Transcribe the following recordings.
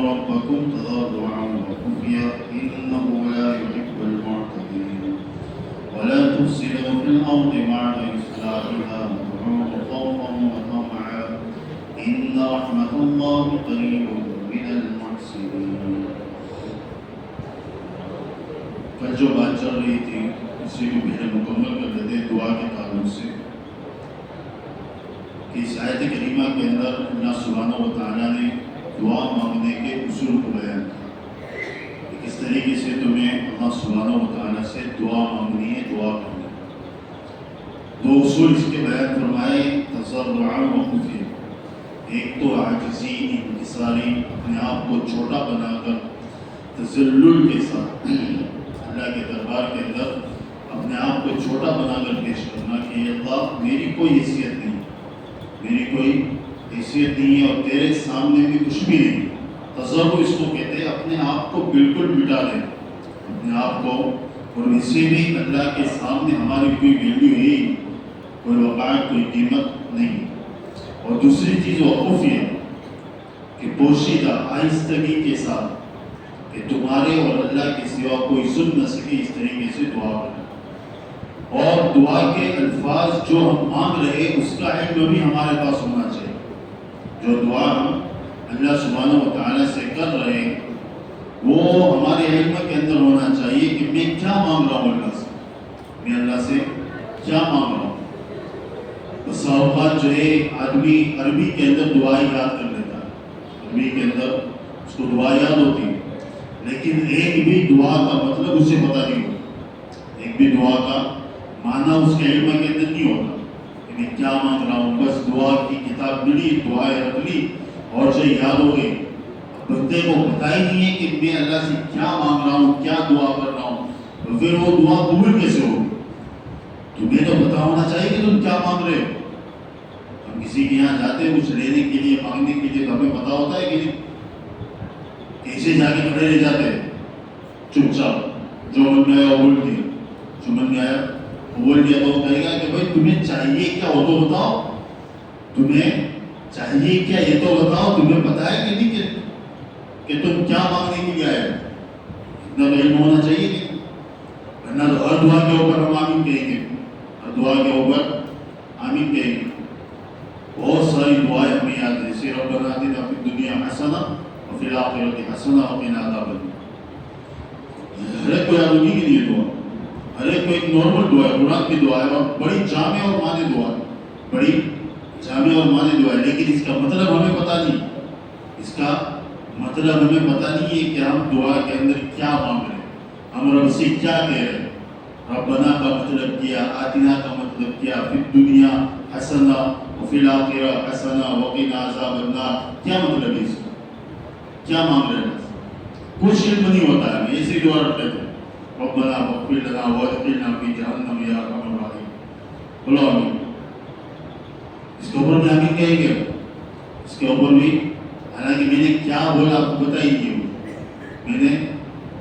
ربكم تضرعا وخفيا إنه لا يحب المعتدين ولا تفسدوا في الأرض بعد إصلاحها وادعوه خوفا وطمعا إن رحمة الله قريب من المحسنين. کل جو بات چل رہی تھی اسی کو پہلے مکمل کر لیتے دعا کے تعلق سے کہ اس آیت کریمہ کے اندر اللہ سبحانہ و تعالیٰ نے دعا مانگنے کے اصول کو بیان کیا کہ کس طریقے سے تمہیں اللہ سبحانہ و تعالیٰ سے دعا مانگنی ہے، دعا کرنی ہے. دو اصول اس کے بیان فرمائے، تضرعا و خفیہ. ایک تو عاجزی، انکساری، اپنے آپ کو چھوٹا بنا کر تذلل کے ساتھ اللہ کے دربار کے اندر اپنے آپ کو چھوٹا بنا کر پیش کرنا کہ اللہ میری کوئی حیثیت نہیں، میری کوئی حیثیت نہیں ہے اور تیرے سامنے بھی کچھ بھی نہیں. تضرع اس کو کہتے ہیں اپنے آپ کو بالکل مٹا دینا اپنے آپ کو، اور اسی بھی اللہ کے سامنے ہماری کوئی ویلیو ہی، کوئی وقار، کوئی قیمت نہیں. اور دوسری چیز وقوف ہے کہ پوشیدہ آہستگی کے ساتھ کہ تمہارے اور اللہ کے سوا کوئی سن نہ سکے اس طریقے سے دعا کرنا. اور دعا کے الفاظ جو ہم مانگ رہے اس کا علم بھی ہمارے پاس ہونا چاہیے. جو دعا ہم اللہ سبحانہ و تعالیٰ سے کر رہے ہیں وہ ہمارے علم کے اندر ہونا چاہیے کہ میں کیا مانگ رہا ہوں اللہ سے، میں اللہ سے کیا مانگ رہا ہوں. بس اوقات جو ہے آدمی عربی کے اندر دعائیں یاد کر لیتا ہے، عربی کے اندر اس کو دعا یاد ہوتی ہے، لیکن ایک بھی دعا کا مطلب اسے پتہ نہیں ہوتا، ایک بھی دعا کا معنی اس کے علم کے اندر نہیں ہوتا کہ میں کیا مانگ رہا ہوں. بس دعا کی کتاب ملی، دعائیں رکھ لی اور جو یاد ہو گئی. بندے کو پتہ ہی نہیں ہے کہ میں اللہ سے کیا مانگ رہا ہوں، کیا دعا کر رہا ہوں، تو پھر وہ دعا قبول کیسے ہوگی؟ تمہیں تو پتہ ہونا چاہیے کہ تم کیا مانگ رہے ہو. ہم کسی کے یہاں جاتے ہیں کچھ لینے کے لیے، مانگنے کے لیے، تو ہمیں پتہ ہوتا ہے کہ ایسے جا کے کھڑے رہ جاتے ہیں چپ چاپ، جو من میں آیا وہ بول دیا، جو من میں آیا وہ بول دیا. تو وہ کہے گا کہ بھائی تمہیں چاہیے کیا وہ تو بتاؤ، تمہیں چاہیے کیا یہ تو بتاؤ، تمہیں پتہ ہے کہ نہیں کہ تم کیا مانگنے کے لیے آئے ہو. اتنا تو علم ہونا چاہیے کہ ورنہ تو ہر دعا کے اوپر ہم آمین کہیں گے، ہر دعا کے اوپر آمین کہیں گے. بہت ساری دعائیں ہمیں یاد ہیں، جیسے ربنا آتنا فی الدنیا حسنہ وفی الآخرۃ حسنہ وقنا عذاب النار. ہر ایک کو یاد ہوگی کہ نہیں دعا، ہر ایک کو ایک نارمل دعا ہے، قرآن کی دعا ہے اور بڑی جامع اور معنی دعا ہے، بڑی جامع اور معنی دعا ہے. لیکن اس کا مطلب ہمیں پتہ نہیں، اس کا مطلب ہمیں پتہ نہیں ہے کہ ہم دعا کے اندر کیا مانگ رہے ہیں، ہم رب سے کیا کہہ رہے ہیں. ربنا کا مطلب کیا، آتنا کا مطلب کیا، فی الدنیا حسنہ وفی الآخرہ حسنہ وقنا عذاب النار، کیا مطلب ہے اس کا، کیا مانگ رہے ہیں؟ کچھ علم نہیں ہوتا ہے. ایسے دعا رکھ لیتے ہیں ربنا واغفر لنا وادخلنا فی جہنم یا ارحم الراحمین. بولو آمین. اس کے اوپر بھی آمین کہیں گے، اس کے اوپر بھی، حالانکہ میں نے کیا بولا آپ کو بتا ہی نہیں، میں نے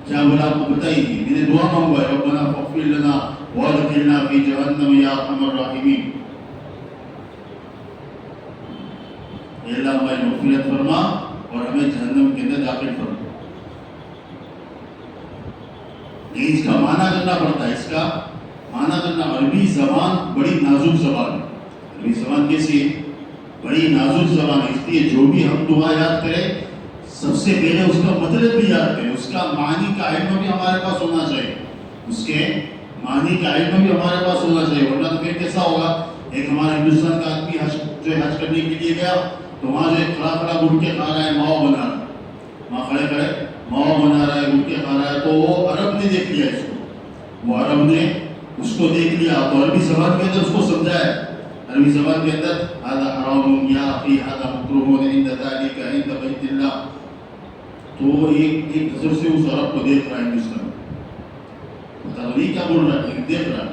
کیا بولا آپ کو بتا ہی نہیں. میں نے دعا مانگا ہے ربنا واغفر لنا وادخلنا فی جہنم یا ارحم الراحمین. اے اللہ ہماری مغفرت فرما اور ہمیں جہنم کے اندر داخل فرما. اس کا معنی کرنا پڑتا ہے، اس کا معنی کرنا. عربی زبان بڑی نازک زبان ہے. عربی زبان کیسی ہے؟ بڑی نازک زبان ہے. اس لیے جو بھی ہم دعا یاد کریں سب سے پہلے اس کا مطلب بھی یاد کریں، اس کا معنی کا علم بھی ہمارے پاس ہونا چاہیے، اس کے معنی کا علم بھی ہمارے پاس ہونا چاہیے. ورنہ تو پھر کیسا ہوگا؟ ایک ہمارا ہندوستان کا آدمی حج کرنے کے لیے گیا تو وہاں جو کھڑا کھڑا گٹکے کھا رہا ہے، ماؤ بنا رہا ہے، وہاں کھڑے کھڑے ماؤ بنا رہا ہے، گٹکے کھا رہا ہے. تو وہ عرب نے دیکھ لیا اس کو، وہ عرب نے اس کو دیکھ لیا تو عربی زبان کے اندر اس کو سمجھایا. عربی زبان کے اندر هذا حرام یا اخی هذا مکروہ عند ذلک عند بیت اللہ. تو ایک نظر سے اس عرب کو دیکھ رہا ہے ہندوستان، پتہ نہیں کیا بول رہا ہے لیکن دیکھ رہا ہے.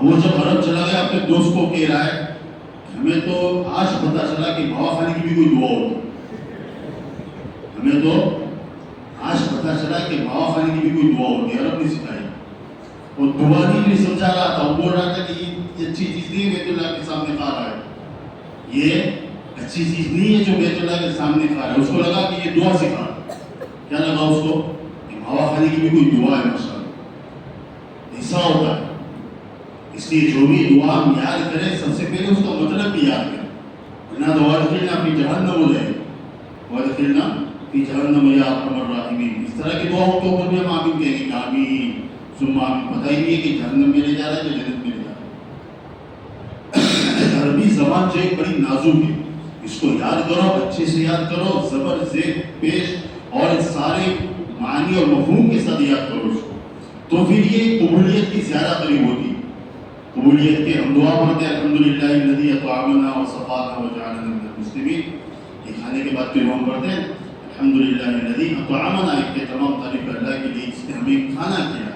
وہ جب عرب چلا گیا اپنے دوست کو کہہ رہا ہے ہمیں تو آج پتہ چلا کہ بھاوا خانے کی بھی کوئی دعا ہوتی، ہمیں تو آج پتہ چلا کہ بھاوا خانے کی بھی کوئی دعا ہوتی. عرب نے سکھائی. وہ دعا نہیں سمجھا رہا تھا، وہ بول رہا تھا کہ یہ اچھی چیز نہیں ہے بیت اللہ کے سامنے کھا رہا ہے، یہ اچھی چیز نہیں ہے جو بیت اللہ کے سامنے کھا رہا ہے. اس کو لگا کہ یہ دعا سکھا رہا ہے. کیا لگا اس کو کہ ماوا خالی کی بھی کوئی دعا ہے ماشاء اللہ، ایسا ہوتا ہے. اس لیے جو بھی دعا ہم یاد کریں سب سے پہلے اس کا مطلب بھی یاد کریں، ورنہ تو وادخلنا فی جہنم ہو جائے، وادخلنا فی جہنم یا ارحم الراحمین. اس طرح کی دعاؤں کے اوپر بھی ہم آمین کہیں گے کہ آمین ثم آمین. پتہ ہی نہیں ہے کہ جہنم میں لے جا رہا ہے کہ جنت میں لے جا رہا ہے. عربی زبان جو ایک بڑی نازک ہے، اس کو یاد کرو، اچھے سے یاد کرو، زبر زیر پیش اور سارے معنی اور مفہوم کے ساتھ یاد کرو اس کو، تو پھر یہ قبولیت کی زیادہ قریب ہوتی ہے. قبولیت کے ہم دعا پڑھتے ہیں الحمدللہ الذی اطعمنا وسقانا وجعلنا من المسلمین. یہ کھانے کے بعد پھر ہم پڑھتے ہیں الحمدللہ الذی اطعمنا، ایک کہ تمام تعریف اللہ کے لیے جس نے ہمیں کھانا کھلایا،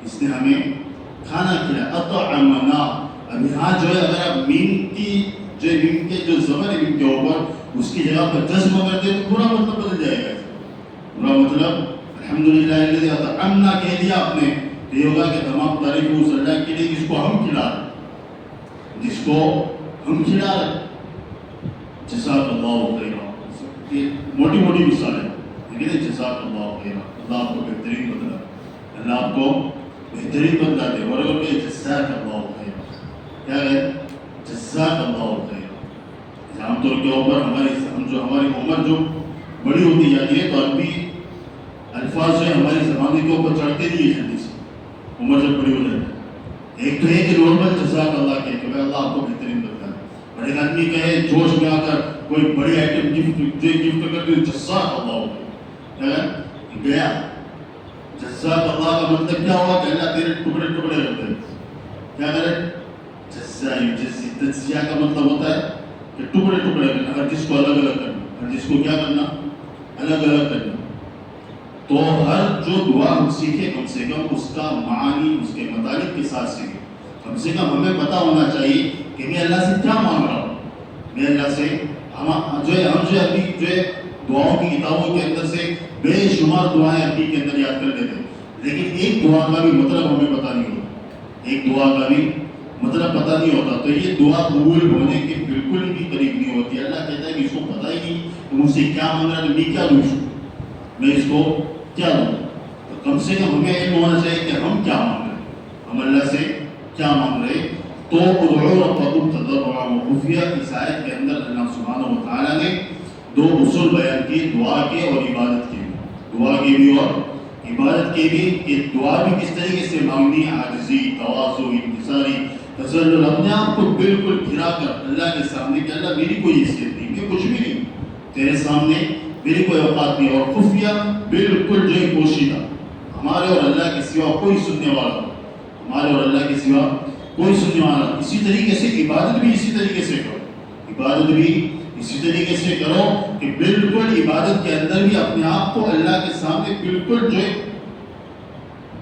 اس نے ہمیں کھانا کھلایا. اطعمنا، اب یہاں جو ہے اگر آپ میم کی جو زبر ہے میم کے اوپر اس کی جگہ پر جزم کرتے ہیں تو پورا مطلب بدل جائے گا. پورا مطلب الحمدللہ الذی اطعمنا کہہ دیا آپ نے، یہ ہوگا کہ تمام تعریف اس اللہ کے لیے جس کو ہم کھلا رہے ہیں، جس کو ہم کھلا رہے ہیں. جزاک اللہ خیرا، یہ موٹی موٹی مثال ہے لیکن جزاک اللہ خیرا، اللہ آپ کو بہترین بدلا، اللہ آپ کو بہترین بدلا دے. اور اگر کہ جزاک اللہ خیرا، کیا ہے جزاک اللہ خیرا. عام طور کے اوپر ہماری عمر جو بڑی ہوتی جاتی ہے تو عربی الفاظ جو ہماری زبان کے اوپر چڑھتے نہیں ہیں جلدی سے، عمر جب بڑی ہو جاتی ہے. ایک تو ہے کہ نارمل جزاک اللہ کہے کہ اللہ آپ کو بہترین بدلا دے. اور ایک آدمی کہے جوش میں آ کر کوئی بڑی آئٹم گفٹ کر دے جزاک اللہ گیا. جزاک اللہ کا مطلب کیا ہوا کہ اللہ تیرے ٹکڑے ٹکڑے کر دے. کیا کرے؟ تجزیہ کا مطلب ہوتا ہے کہ ٹکڑے ٹکڑے کرنا، ہر چیز کو الگ الگ کرنا، ہر چیز کو کیا کرنا؟ الگ الگ کرنا. تو ہر جو دعا ہم سیکھے کم سے کم اس کا معانی اس کے مطالب کے ساتھ سیکھے. کم سے کم ہمیں پتہ ہونا چاہیے کہ میں اللہ سے کیا مانگ رہا ہوں. میں اللہ سے ہم جو ابھی جو دعاؤں کی کتابوں کے اندر سے بے شمار دعائیں ابھی کے اندر یاد کر لیتے ہیں، لیکن ایک دعا کا بھی مطلب ہمیں پتہ نہیں ہوتا، ایک دعا کا بھی مطلب پتہ نہیں ہوتا. تو یہ دعا قبول ہونے کے بالکل بھی قریب نہیں ہوتی. اللہ کہتا ہے کہ اس کو پتہ ہی نہیں کہ مجھ سے کیا مانگ رہا ہے، تو میں کیا دوں اس کو، میں اس کو کیا دوں. تو کم سے کم ہمیں علم ہونا چاہیے کہ ہم کیا مانگ رہے ہیں، ہم اللہ سے کیا مانگ رہے ہیں. تو ادعوا ربکم تضرعا وخفیا، اس آیت کے اندر اللہ سبحانہ و تعالیٰ نے دو اصول بیان کیے، دعا کے اور عبادت کے بھی، دعا کے بھی اور عبادت کے بھی. کہ دعا بھی کس طریقے سے مانگنی ہے، عاجزی، تواضع، انکساری، تذلل، اپنے آپ کو بالکل گرا کر اللہ کے سامنے کہ اللہ میری کوئی حیثیت نہیں، میں کچھ بھی نہیں، تیرے سامنے میری کوئی اوقات نہیں. اور خفیہ بالکل جو پوشیدہ، ہمارے اور اللہ کے سوا کوئی سننے والا، ہمارے اور اللہ کے سوا کوئی سننے والا. اسی طریقے سے عبادت بھی اسی طریقے سے کرو، عبادت بھی اسی طریقے سے کرو کہ بالکل عبادت کے اندر بھی اپنے آپ کو اللہ کے سامنے بالکل جو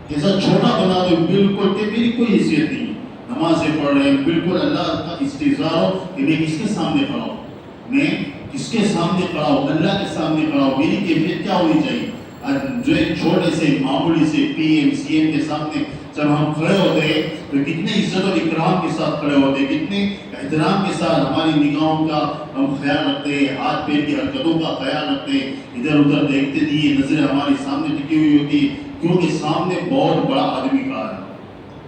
ایسا چھوٹا بنا دو، بالکل کہ میری کوئی حیثیت نہیں. نمازیں پڑھ رہے ہیں بالکل اللہ کا استحضار ہو کہ میں کس کے سامنے کھڑا ہوں، میں کس کے سامنے کھڑا ہوں، اللہ کے سامنے کھڑا ہوں. میری کیفیت کیا ہونی چاہیے؟ جو ایک چھوٹے سے معمولی سے پی ایم سی ایم کے سامنے جب ہم کھڑے ہوتے ہیں تو کتنے عزت اور اکرام کے ساتھ کھڑے ہوتے ہیں، کتنے احترام کے ساتھ ہماری نگاہوں کا ہم خیال رکھتے ہیں، ہاتھ پیر کی حرکتوں کا خیال رکھتے ہیں، ادھر ادھر دیکھتے نہیں ہیں، نظریں ہمارے سامنے ٹکی ہوئی ہوتی ہے، کیونکہ سامنے بہت بڑا آدمی کھڑا ہے،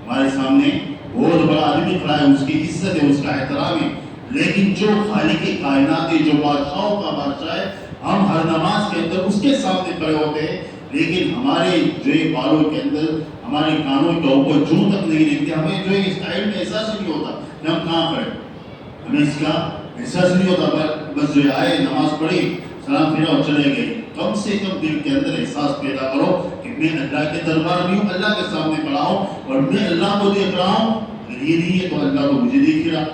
ہمارے سامنے بہت بڑا آدمی کھڑا ہے، اس کی عزت ہے، اس کا احترام ہے. لیکن جو خالق کائنات ہے، جو بادشاہوں کا بادشاہ ہے، ہم ہر نماز کے اندر اس کے سامنے کھڑے ہوتے ہیں، لیکن ہمارے جو بالوں کے اندر، ہمارے کانوں کے اوپر جو تک نہیں دیکھتے، ہمیں جو اس ٹائم میں احساس نہیں ہوتا کہ ہم کہاں کھڑے، ہمیں اس کا احساس نہیں ہوتا. بس جو آئے نماز پڑھی، سلام پھیرا اور چلے گئے. کم سے کم دل کے اندر احساس پیدا کرو کہ میں اللہ کے دربار میں ہوں، اللہ کے سامنے کھڑا ہوں اور میں اللہ کو دیکھ رہا ہوں. اگر یہ نہیں ہے تو اللہ تو مجھے دیکھ رہا،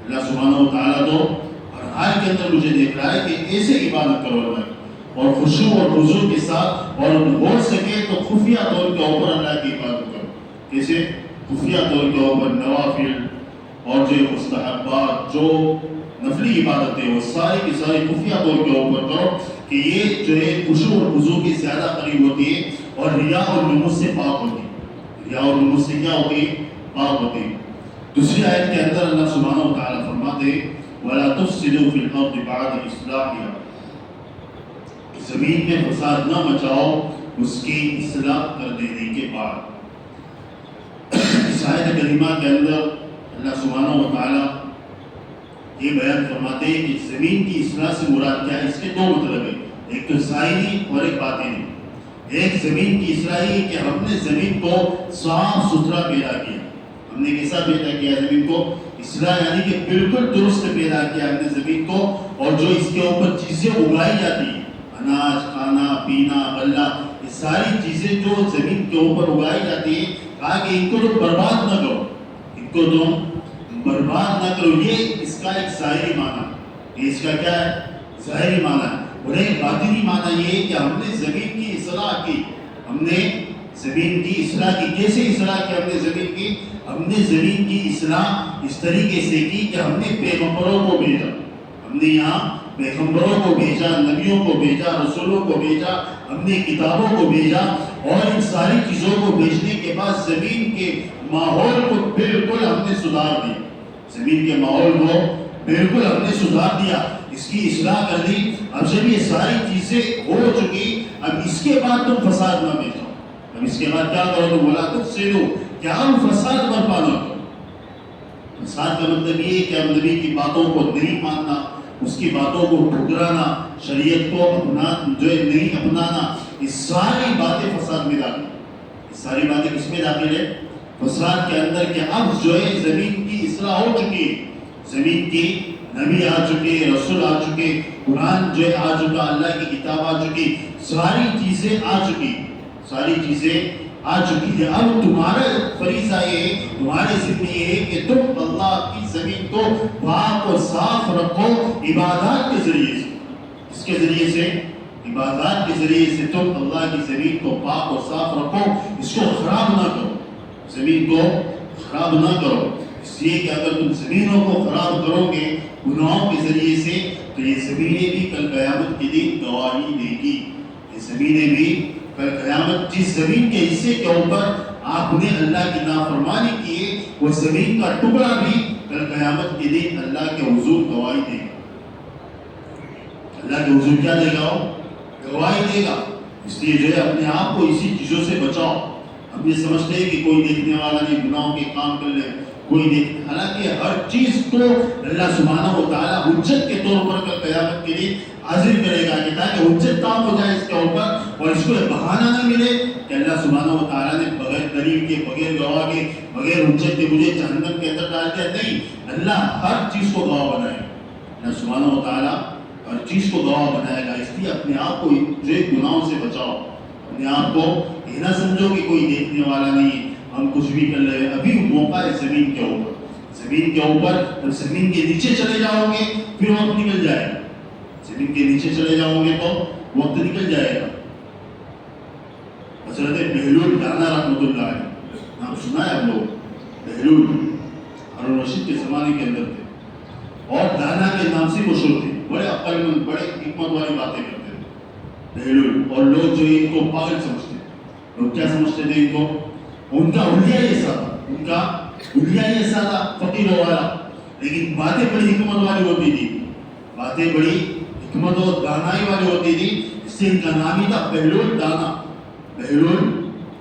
اللہ سبحانہ و تعالیٰ تو ہر حال کے اندر مجھے دیکھ رہا ہے. کہ ایسے عبادت کرو اللہ اور خشوع اور خضوع کے ساتھ، اور ہو سکے تو خفیہ طور کے اوپر اللہ کی عبادت کرو. کیسے؟ خفیہ طور کے اوپر نوافل اور جو مستحبات، جو نفلی عبادتیں، وہ ساری کی ساری خفیہ طور کے اوپر کرو کہ یہ جو ہے خشوع اور خضوع کی زیادہ قریب ہوتی ہے اور ریا اور نمود سے پاک ہوتی ہے. ریا اور نمود سے کیا ہوتی ہے؟ پاک ہوتی ہے. دوسری آیت کے اندر اللہ سبحانہ و تعالیٰ فرماتے ہیں وَلَا تُفْسِدُوا فِي الْأَرْضِ بَعْدَ إِصْلَاحِهَا. زمین میں فساد نہ مچاؤ اس کی اصلاح کر دینے کے بعد۔ اس آیت کریمہ کے اندر اللہ سبحانہ و تعالیٰ یہ بیان فرماتے ہیں کہ زمین کی اصلاح سے مراد کیا ہے۔ اس کے دو مطلب ہیں، ایک تو ظاہری اور ایک باطنی۔ ایک زمین کی اصلاح ہے کہ ہم نے زمین کو صاف ستھرا پیدا کیا، ہم نے کیسا پیدا کیا زمین کو، اصلاح یعنی کہ بالکل درست پیدا کیا ہم نے زمین کو، اور جو اس کے اوپر چیزیں اگائی جاتی ہیں، اناج، کھانا پینا، غلہ، یہ ساری چیزیں جو زمین کے اوپر اگائی جاتی ہیں، کہا کہ ان کو تم برباد نہ کرو، ان کو تم برباد نہ کرو۔ یہ اس کا ایک ظاہری معنی ہے، یہ اس کا کیا ہے، ظاہری معنی ہے۔ اور ایک باطنی معنی یہ ہے کہ ہم نے زمین کی اصلاح کی، ہم نے زمین کی اصلاح کی۔ کیسے اصلاح کی ہم نے زمین کی؟ ہم نے زمین کی اصلاح اس طریقے سے کی کہ ہم نے پیغمبروں کو بھیجا، ہم نے یہاں پیغمبروں کو بھیجا، نبیوں کو بھیجا، رسولوں کو بھیجا، ہم نے کتابوں کو بھیجا، اور ان ساری چیزوں کو بھیجنے کے بعد زمین کے ماحول کو بالکل ہم نے سدھار دیا، زمین کے ماحول کو بالکل ہم نے سدھار دیا، اس کی اصلاح کر دی۔ اب جب یہ ساری چیزیں ہو چکی، اب اس کے بعد تم فساد نہ بھیجو، اب اس کے بعد کیا کرو، تم بولا تفسدوا، کیا ہم فساد برپا نہ کرو۔ فساد کا مطلب یہ ہے کہ ہم نبی کی باتوں کو نہیں ماننا، اس کی باتوں کو ٹھکرانا، شریعت کو جو ہے نہیں اپنانا، یہ ساری باتیں فساد میں داخل، یہ ساری باتیں کس میں داخل ہے، فساد کے اندر۔ کہ اب جو ہے زمین کی اصلاح ہو چکی ہے، زمین کی نبی آ چکے، رسول آ چکے، قرآن جو ہے آ چکا، اللہ کی کتاب آ چکی، ساری چیزیں آ چکی، ساری چیزیں آ چکی ہے۔ اب تمہارا فریضہ یہ ہے، تمہارے ذمہ یہ ہے کہ تم اللہ کی زمین کو پاک اور صاف رکھو عبادات کے ذریعے سے۔ اس کے ذریعے سے، عبادات کے ذریعے سے تم اللہ کی زمین کو پاک اور صاف رکھو، اس کو خراب نہ کرو، زمین کو خراب نہ کرو۔ اس لیے کہ اگر تم زمینوں کو خراب کرو گے گناہوں کے ذریعے سے، تو یہ زمینیں بھی کل قیامت کے دن گواہی دے گی، یہ زمینیں بھی کل قیامت، جس زمین کے حصے کے اوپر آپ نے اللہ کی نافرمانی کی ہے، وہ زمین کا ٹکڑا بھی کل قیامت کے دن اللہ کے حضور گواہی دے گا، اللہ کے حضور کیا دے گا، گواہی دے گا۔ اس لیے جو ہے اپنے آپ کو اسی چیزوں سے بچاؤ۔ ہم یہ سمجھتے ہیں کہ کوئی دیکھنے والا نہیں، گناہوں کے کام کر لے، کوئی دیکھ، حالانکہ ہر چیز کو اللہ سبحانہ و تعالیٰ حجت کے طور پر کل قیامت کے لیے حاضر کرے گا، کہ تاکہ حجت کام ہو جائے اس کے اوپر، اور اس کو بہانہ نہ ملے کہ اللہ سبحانہ و تعالیٰ نے بغیر دلیل کے، بغیر گواہ کے، بغیر حجت کے مجھے جہنم کے اندر ڈال دیا۔ نہیں، اللہ ہر چیز کو گواہ بنائے گا، اللہ سبحانہ و تعالیٰ ہر چیز کو گواہ بنائے گا۔ اس لیے اپنے آپ کو جو ہے گناہوں سے بچاؤ، اپنے آپ کو یہ نہ سمجھو کہ کوئی دیکھنے والا نہیں ہے، ہم کچھ بھی کر رہے ہیں۔ ابھی موقع ہے زمین کے اوپر، زمین کے اوپر، جب زمین کے نیچے چلے جاؤ گے پھر وقت نکل جائے گا، زمین کے نیچے چلے جاؤ گے تو وقت نکل جائے گا۔ حضرت بہلول دانا رحمۃ اللہ علیہ، نام سنا ہے آپ لوگ؟ بہلول ہارون رشید کے زمانے کے اندر تھے، اور دانا کے نام سے مشہور تھے، بڑے عقل مند، بڑے حکمت والی باتیں کرتے تھے بہلول، اور لوگ جو ان کو پاگل سمجھتے، لوگ کیا سمجھتے تھے ان کو، ان کا حلیہ ایسا تھا، ان کا حلیہ ایسا تھا فقیر والا، لیکن باتیں بڑی حکمت والی ہوتی تھی، باتیں بڑی حکمت اور دانائی والی ہوتی تھی، اس سے ان کا نام ہی تھا بہلول دانا، بہلول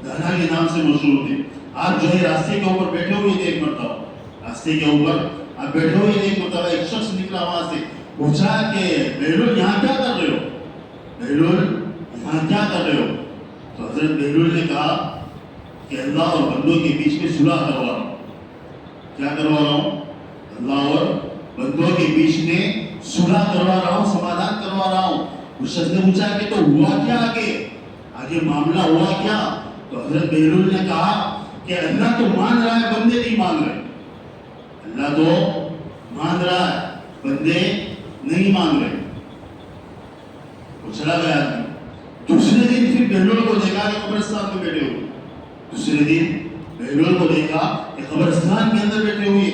دانا کے نام سے مشہور تھے۔ آپ جو ہے راستے کے اوپر بیٹھے ہوئے تھے، ایک مرتبہ راستے کے اوپر آپ بیٹھے ہوئے تھے، ایک مرتبہ ایک شخص نکلا وہاں سے، پوچھا کہ بہلول یہاں کیا کر رہے ہو، بہلول یہاں کیا کر رہے ہو؟ تو حضرت بہلول نے کہا کہ اللہ اور بندوں کے بیچ میں صلح کروا رہا ہوں۔ کیا کروا رہا ہوں؟ اللہ اور بندوں کے بیچ میں صلح کروا رہا ہوں، سمادھان کروا رہا ہوں۔ اس شخص نے پوچھا کہ تو ہوا کیا آگے معاملہ ہوا کیا؟ تو حضرت بہلول نے کہا کہ اللہ تو مان رہا ہے، بندے نہیں مان رہے، اللہ تو مان رہا ہے، بندے نہیں مان رہے۔ وہ چلا گیا۔ دوسرے دن پھر بہلول کو دیکھا کہ قبرستان میں بیٹھے ہوئے، دوسرے دن بہلول کو دیکھا کہ قبرستان کے اندر بیٹھے ہوئے۔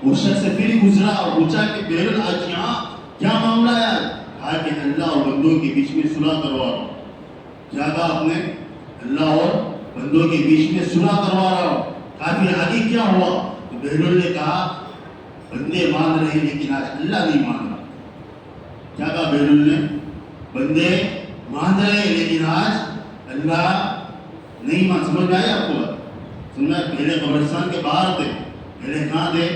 وہ شخص سے پھر گزرا اور پوچھا کہ بہلول آج یہاں کیا معاملہ ہے؟ کہا کہ اللہ اور بندوں کے بیچ میں صلح کروا رہا ہوں۔ کیا کہا آپ نے؟ اللہ اور بندوں کے بیچ میں صلح کروا رہا ہوں۔ کہا پھر آگے کیا ہوا؟ تو بہلول نے کہا بندے مان رہے لیکن آج اللہ نہیں مان رہا۔ کیا کہا بہلول نے؟ بندے مان رہے ہیں لیکن آج اللہ نہیں مان. سمجھ میں آئی آپ کو بات؟ سمجھ میں؟ پہلے قبرستان کے باہر تھے. پہلے کہاں تھے؟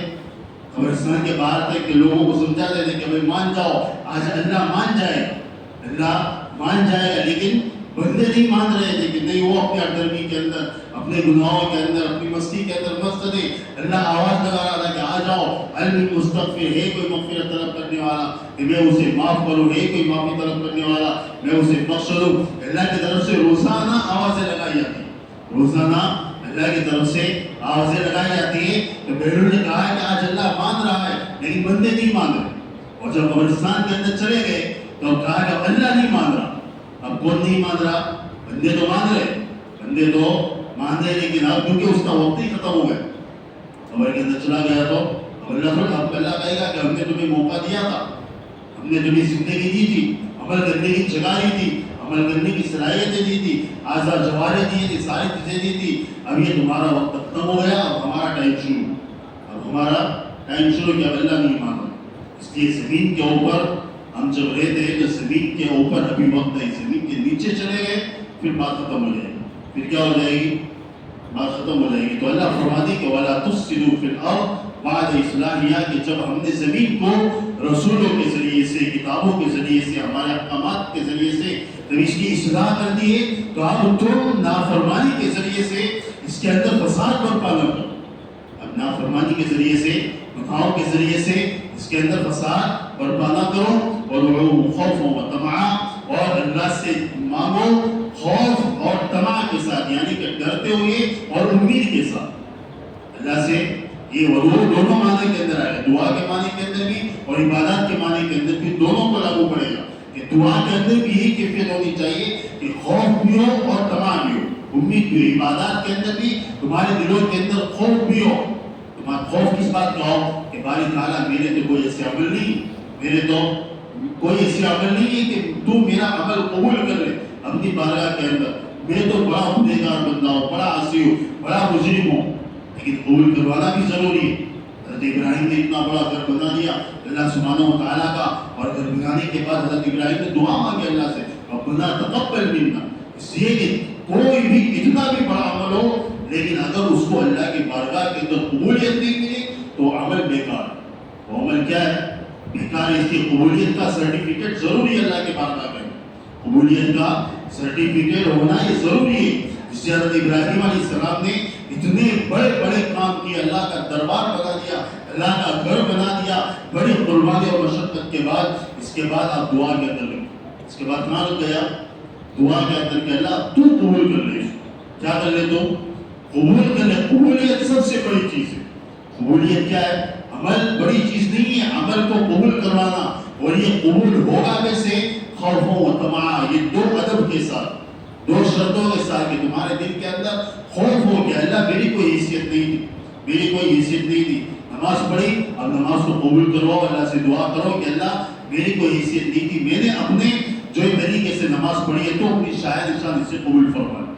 قبرستان کے باہر تھے کہ لوگوں کو سمجھاتے تھے کہ بھائی مان جاؤ. آج اللہ مان جائے گا, اللہ مان جائے گا, لیکن بندے نہیں مان رہے تھے کہ نہیں, وہ اپنے اٹرمی کے اندر, اپنے گناہوں کے اندر, اپنی مستی کے اندر مست تھے. اللہ آواز لگا رہا تھا کہ آ جاؤ, علم مستغفر ہے کوئی مغفرت طلب کرنے والا کہ میں اسے معاف کروں, ہے کوئی معافی طلب کرنے والا میں اسے بخش دوں. اللہ کی طرف سے روزانہ آوازیں لگائی جاتی ہیں, روزانہ اللہ کی طرف سے آوازیں لگائی جاتی ہیں. تو بیرون نے کہا ہے کہ آج اللہ مان رہا ہے لیکن بندے نہیں مان رہے. اور جب قبرستان کے اندر چلے گئے تو کہا کہ اللہ نہیں مان رہا. اب کون نہیں مان رہا؟ بندے تو مان رہے, بندے تو مان رہے, لیکن اب کیونکہ اس کا وقت ہی ختم ہو گیا, قبر کے اندر چلا گیا, تو اب اللہ کہے گا کہ ہم نے تمہیں موقع دیا تھا, ہم نے تمہیں زندگی دی تھی, عمل کرنے کی جگہ دی تھی, عمل کرنے کی صلاحیتیں دی تھی, آزاد جوارے دیے تھے, ساری چیزیں دی تھی. اب یہ تمہارا وقت ختم ہو گیا, اب ہمارا ٹائم شروع, اب ہمارا ٹائم شروع کیا. اللہ نہیں مان رہا. اس لیے زمین کے اوپر ہم جب رہتے ہیں تو زمین کے اوپر ابھی وقت ہے, زمین کے نیچے چلے گئے پھر بات ختم ہو جائے گی. پھر کیا ہو جائے گی؟ بات ختم ہو جائے گی. تو اللہ فرماتے کہ وَلَا تُفْسِدُوا فِي الْأَرْضِ بَعْدَ إِصْلَاحِهَا, کہ جب ہم نے زمین کو رسولوں کے ذریعے سے, کتابوں کے ذریعے سے, ہمارے احکامات کے ذریعے سے جب اس کی اصلاح کر دی ہے, تو آپ تم نافرمانی کے ذریعے سے اس کے اندر فساد برپا نہ کرو. اب نافرمانی کے ذریعے سے, گناہوں کے ذریعے سے اس کے اندر فساد برپا نہ کرو. وَادْعُوهُ خَوْفًا وَطَمَعًا, اور اللہ سے مانگو خوف اور طمع کے ساتھ, یعنی کہ ڈرتے ہوئے اور امید کے ساتھ. اللہ سے یہ وضو دونوں معنی کے اندر آئے, دعا کے معنی کے اندر بھی اور عبادات کے معنی کے اندر بھی, دونوں کو لاگو پڑے گا. کہ دعا کے اندر بھی یہی کیفیت ہونی چاہیے کہ خوف بھی ہو اور طمع بھی ہو, امید بھی ہو. عبادات کے اندر بھی تمہارے دلوں کے اندر خوف بھی ہو. تمہارا خوف کس بات کا ہو کہ باری تعالیٰ میرے تو کوئی ایسے عمل نہیں, میرے تو کوئی ایسی عمل نہیں ہے کہ تو میرا عمل قبول کر لے اپنی بارگاہ کے اندر. میں تو بڑا گنہگار بندہ ہوں, بڑا عاصی ہوں, بڑا مجرم ہوں, لیکن قبول کروانا بھی ضروری ہے. حضرت ابراہیم نے اتنا بڑا گھر بنا دیا اللہ سبحانہ و تعالیٰ کا, اور گھر بنانے کے بعد حضرت ابراہیم نے دعا مانگی اللہ سے, ربنا تقبل منا. اس لیے کہ کوئی بھی کتنا بھی بڑا عمل ہو, لیکن اگر اس کو اللہ کی بارگاہ کے اندر قبولیت نہیں ملی تو عمل بیکار. وہ عمل کیا ہے؟ بیکار. اس کی قبولیت کا سرٹیفکیٹ ضروری ہے اللہ کے بارگاہ میں, قبولیت کا سرٹیفکیٹ ہونا یہ ضروری ہے. جس سے حضرت ابراہیم علیہ السلام نے اتنے بڑے بڑے کام کیے, اللہ کا دربار بنا دیا, اللہ کا گھر بنا دیا, بڑی قربانی اور مشقت کے بعد. اس کے بعد آپ دعا کے اندر لگے, اس کے بعد کہاں لگ گیا؟ دعا کے اندر کہ اللہ تو قبول کر لے. کیا کر لے؟ تو قبول کر لے. قبولیت سب سے بڑی چیز ہے. قبولیت کیا ہے؟ عمل بڑی چیز نہیں ہے, عمل کو قبول کروانا. اور یہ قبول ہوگا کیسے؟ خوف و طمع, یہ دو ادب کے ساتھ, دو شرطوں کے ساتھ کہ تمہارے دل کے اندر خوف ہو کہ اللہ میری کوئی حیثیت نہیں تھی, میری کوئی حیثیت نہیں تھی. نماز پڑھی, اب نماز کو قبول کرو, اللہ سے دعا کرو کہ اللہ میری کوئی حیثیت نہیں تھی, میں نے اپنے جو طریقے سے نماز پڑھی ہے تو اپنی شاید نشان اسے قبول فرما لے,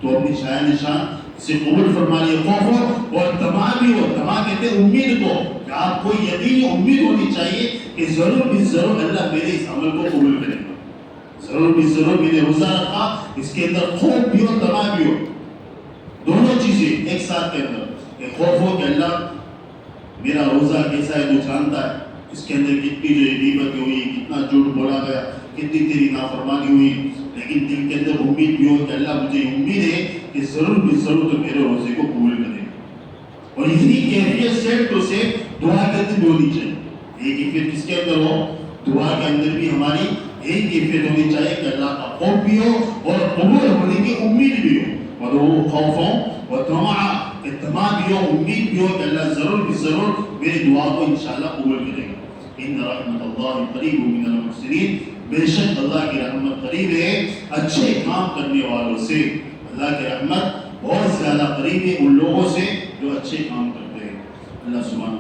تو اپنی شاید نشان اسے قبول فرما لیے. خوف ہو اور طمع بھی ہو. طمع کہتے ہیں امید کو, کہ آپ کو یقین امید ہونی چاہیے کہ ضرور بھی ضرور اللہ میرے اس عمل کو قبول کرے گا, ضرور بھی ضرور میں نے روزہ رکھا. اس کے اندر خوف بھی ہو, طمع بھی ہو, دونوں چیزیں ایک ساتھ کے اندر. کہ خوف ہو کہ اللہ میرا روزہ کیسا ہے تو جانتا ہے, اس کے اندر کتنی جو غیبت ہوئی, کتنا جھوٹ بولا گیا, کتنی تیری نافرمانی ہوئی, لیکن دل کے اندر امید بھی ہو کہ اللہ مجھے امید ہے کہ ضرور بھی ضرور تو میرے روزے کو قبول کرے گا. اور یہی کیفیت سیٹ ٹو سیٹ دعا کے اندر بھی ہونی چاہیے. یہ کیفیت کس کے اندر ہو؟ دعا کے اندر بھی ہماری یہی کیفیت ہونی چاہیے کہ اللہ کا خوف بھی ہو اور قبول ہونے کی امید بھی ہو. اور وہ خوف و طمع, کہ طمع بھی ہو, امید بھی ہو کہ اللہ ضرور بھی ضرور میری دعا کو انشاءاللہ قبول کرے گا. ان رحمت اللہ قریب من المحسنین, بے شک اللہ کی رحمت قریب ہے اچھے کام کرنے والوں سے. اللہ کی رحمت بہت زیادہ قریب ہے ان لوگوں سے جو اچھے کام کرتے ہیں. اللہ سبحانہ